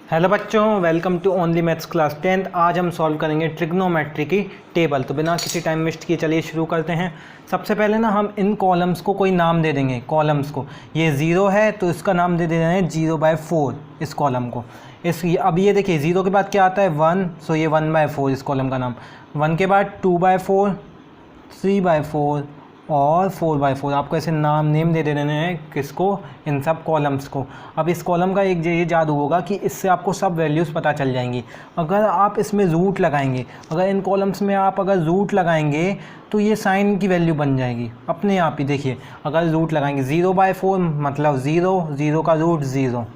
Hello बच्चों, welcome to only maths class 10th। आज हम सॉल्व करेंगे ट्रिग्नोमेट्री की टेबल। तो बिना किसी टाइम वेस्ट किए चलिए शुरू करते हैं। सबसे पहले ना हम इन कॉलम्स को कोई नाम दे देंगे। कॉलम्स को ये 0 है तो इसका नाम दे देना है 0/4 इस कॉलम को। अब ये देखिए 0 के बाद क्या आता है 1, सो ये 1/4 इस कॉलम का नाम। 1 के बाद 2/4, 3/4 और 4/4। आपको ऐसे नेम दे देने हैं किसको, इन सब कॉलम्स को। अब इस कॉलम का एक ये जादू होगा कि इससे आपको सब वैल्यूज़ पता चल जाएंगी। अगर आप इसमें रूट लगाएंगे, अगर इन कॉलम्स में आप अगर रूट लगाएंगे तो ये साइन की वैल्यू बन जाएगी अपने आप ही। देखिए अगर रूट लगाएंगे 0/4 मतलब 0, 0 का रूट 0।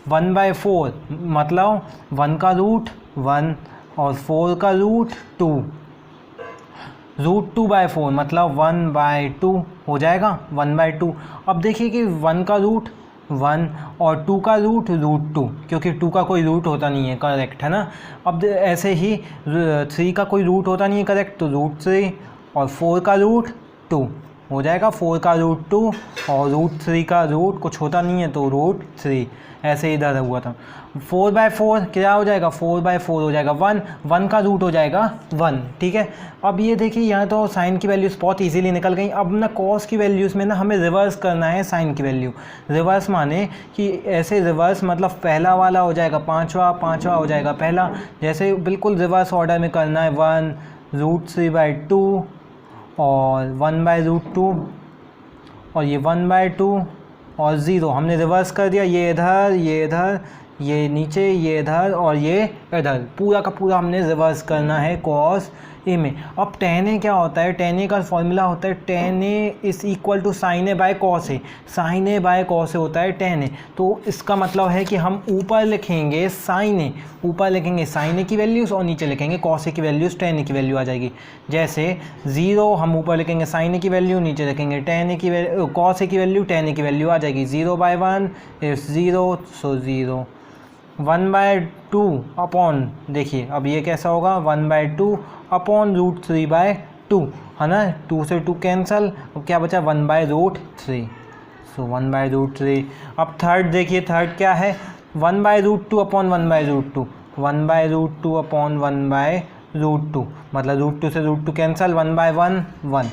1/4 मतलब 1 का रूट 1 और 4 का रूट 2। √2/4 मतलब 1/2 हो जाएगा 1/2। अब देखिए कि 1 का रूट 1 और 2 का रूट √2, क्योंकि 2 का कोई रूट होता नहीं है, करेक्ट है ना। अब ऐसे ही 3 का कोई रूट होता नहीं है, करेक्ट, तो √3 और 4 का रूट 2 हो जाएगा 4 का रूट 2 और √3 का रूट कुछ होता नहीं है तो √3। ऐसे इधर हुआ था 4/4 क्या हो जाएगा 4/4 हो जाएगा 1 का रूट हो जाएगा 1। ठीक है, अब ये देखिए यहाँ तो साइन की वैल्यूज़ बहुत इजीली निकल गई। अब ना कॉस की वैल्यूज़ में ना हमें रिवर्स करना है साइन की वैल्यू। रिवर्स माने कि ऐसे रिवर्स मतलब पहला वाला हो जाएगा पाँचवा हो जाएगा पहला। जैसे बिल्कुल रिवर्स ऑर्डर में करना है 1 √3/2 और 1/√2 और ये 1/2 और 0 हमने रिवर्स कर दिया। ये इधर ये नीचे, ये इधर और ये इधर, पूरा का पूरा हमने रिवर्स करना है कॉस ए में। अब tan a क्या होता है, tan a का फॉर्मूला होता है tan a = sin a/cos a। sin a/cos a होता है tan a। तो इसका मतलब है कि हम ऊपर लिखेंगे sin a, ऊपर लिखेंगे sin a की वैल्यूज़ और नीचे लिखेंगे cos a की वैल्यूज़, tan a की वैल्यू आ जाएगी। जैसे 0 हम ऊपर लिखेंगे sin a की वैल्यू, नीचे लिखेंगे tan a की वैल्यू, cos a की वैल्यू, tan a की वैल्यू आ जाएगी। 0/1 इज 0, सो 0। 1/2 अपॉन, देखिए अब ये कैसा होगा 1/2 अपॉन √3/2 है ना। 2 से 2 कैंसल, अब क्या बचा 1/√3, सो 1/√3। अब थर्ड देखिए, थर्ड क्या है 1/√2 अपॉन 1/√2, 1/√2 अपॉन 1/√2 मतलब √2 से √2 कैंसल, 1/1 1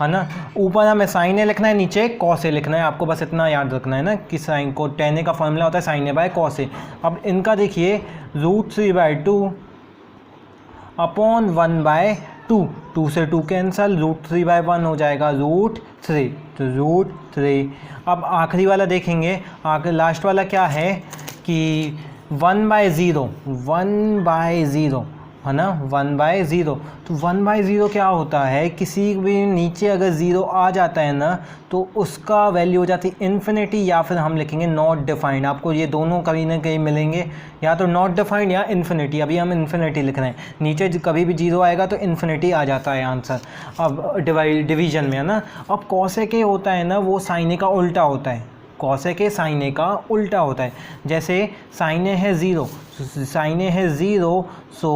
है ना। ऊपर हमें साइन ए लिखना है, नीचे कॉस ए लिखना है। आपको बस इतना याद रखना है ना कि साइन को tan a का फॉर्मूला होता है sin a/cos a। अब इनका देखिए √3/2 अपॉन 1/2, 2 से 2 कैंसल, √3/1 हो जाएगा √3, तो √3। अब आखिरी वाला देखेंगे, आखिर लास्ट वाला क्या है कि 1/0 है ना, 1/0। तो 1/0 क्या होता है, किसी भी नीचे अगर 0 आ जाता है ना तो उसका वैल्यू हो जाती है इन्फिनिटी, या फिर हम लिखेंगे नॉट डिफाइंड। आपको ये दोनों कहीं ना कहीं मिलेंगे, या तो नॉट डिफाइंड या इन्फिनिटी। अभी हम इन्फिनिटी लिख रहे हैं, नीचे कभी भी 0 आएगा तो इन्फिनिटी आ जाता है आंसर। अब डिवीजन में है ना। अब cos a के होता है ना वो sin a का उल्टा होता है, cos a के sin a का उल्टा होता है। जैसे sin a है 0, सो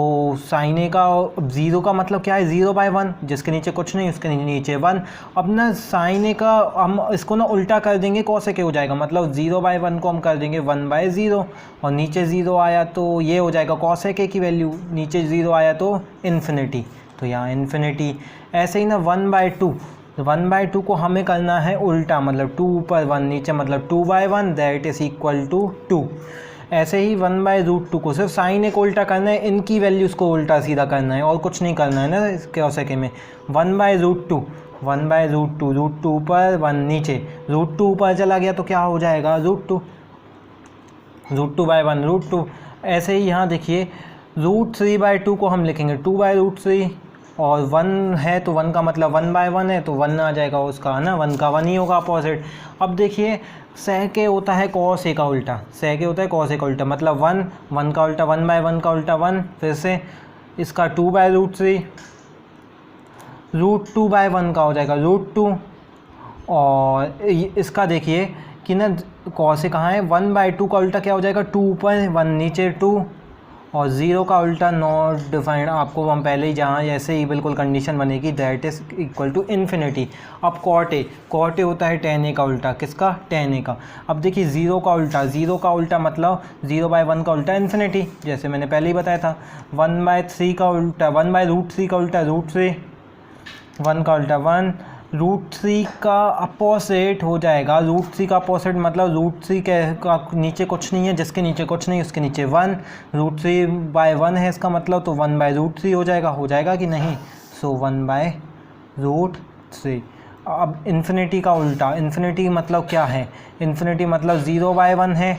sin a का 0 का मतलब क्या है 0/1, जिसके नीचे कुछ नहीं उसके नीचे 1। अब ना sin a का हम इसको ना उल्टा कर देंगे, cos a के हो जाएगा, मतलब 0/1 को हम कर देंगे 1/0 और नीचे 0 आया तो ये हो जाएगा cos a की वैल्यू, नीचे 0 आया तो इन्फिनिटी, तो यहाँ इन्फिनिटी। ऐसे ही ना 1/2 को हमें करना है उल्टा, मतलब 2 ऊपर 1 नीचे, मतलब 2/1 दैट इज इक्वल टू 2। ऐसे ही 1/√2 को सिर्फ साइन एक उल्टा करना है, इनकी वैल्यूज़ को उल्टा सीधा करना है और कुछ नहीं करना है ना इसके औसके में। 1/√2 √2 ऊपर 1 नीचे, √2 ऊपर चला गया तो क्या हो जाएगा √2, √2/1 √2। ऐसे ही यहाँ देखिए √3/2 को हम लिखेंगे 2/√3 और 1 है तो 1 का मतलब 1/1 है तो 1 आ जाएगा उसका, है ना, 1 का 1 ही होगा अपोजिट। अब देखिए sec होता है cos a का उल्टा, sec होता है cos a का उल्टा, मतलब 1 का उल्टा 1/1 का उल्टा 1, फिर से इसका 2/√3, √2/1 का हो जाएगा √2। और इसका देखिए कि ना cos a कहाँ है, 1/2 का उल्टा क्या हो जाएगा 2 ऊपर 1 नीचे 2 और ज़ीरो का उल्टा नॉट डिफाइंड, आपको हम पहले ही जहाँ जैसे ही बिल्कुल कंडीशन बनेगी that is equal to infinity. अब कॉट ए होता है tan a का उल्टा, किसका, tan a का। अब देखिए ज़ीरो का उल्टा मतलब 0/1 का उल्टा इन्फिनिटी, जैसे मैंने पहले ही बताया था। 1/3 का उल्टा 1/√3 का उल्टा √3, 1 का उल्टा 1, √3 का अपोजिट हो जाएगा, √3 का अपोजिट मतलब √3 का नीचे कुछ नहीं है, जिसके नीचे कुछ नहीं उसके नीचे 1, √3/1 है इसका मतलब, तो 1/√3 हो जाएगा कि नहीं, सो 1/√3। अब इन्फिनिटी का उल्टा, इन्फिनिटी मतलब क्या है, इन्फिनिटी मतलब 0/1 है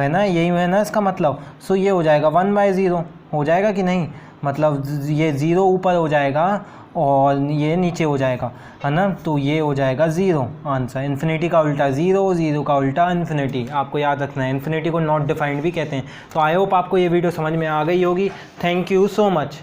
ना, यही है ना इसका मतलब। सो ये हो जाएगा 1/0, हो जाएगा कि नहीं, मतलब ये 0 ऊपर हो जाएगा और ये नीचे हो जाएगा, है ना, तो ये हो जाएगा 0 आंसर। इन्फिनिटी का उल्टा 0, 0 का उल्टा इन्फिनिटी, आपको याद रखना है। इन्फिनिटी को नॉट डिफाइंड भी कहते हैं। तो आई होप आपको ये वीडियो समझ में आ गई होगी। Thank you so much.